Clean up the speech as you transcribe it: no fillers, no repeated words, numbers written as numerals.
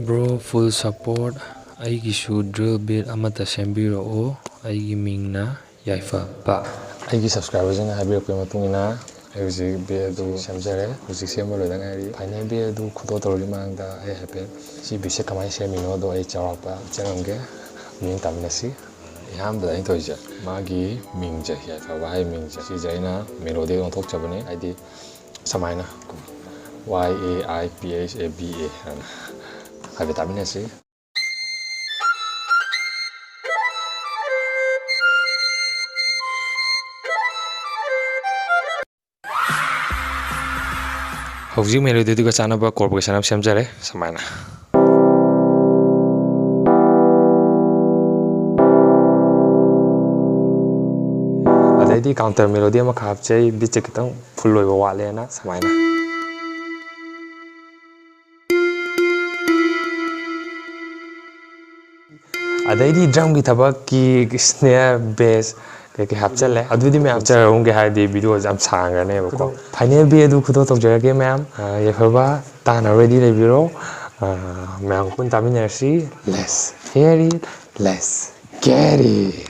Bro, full support. Aigishu drill beat amata sembiro. Aigi mingna Yaiphaba. Aigi subscribers na habirapke matungina music beat du samjare music semblo loidang ari final beat du khudo torli mangda ai happy si bise kamai semino do ai chawapa changamge ming tamnasi yam da into ija magi mingja Yaiphaba hai mingja si jaina melody on thok chabane aidi samaina Yaiphaba habi tamnasi Howji melody du ka chanaba corporation of semjare samaina adai counter melody ama khapchei beat kitang full loiba wale na samaina adai drum ki thabak ki snare bass ke hapchale adudi me hapchare honge haidi video jam sangane ko final beat du khudo tokjage ma'am Yaiphaba tan already le biro ma'am kun taminasi let's hear it let's get it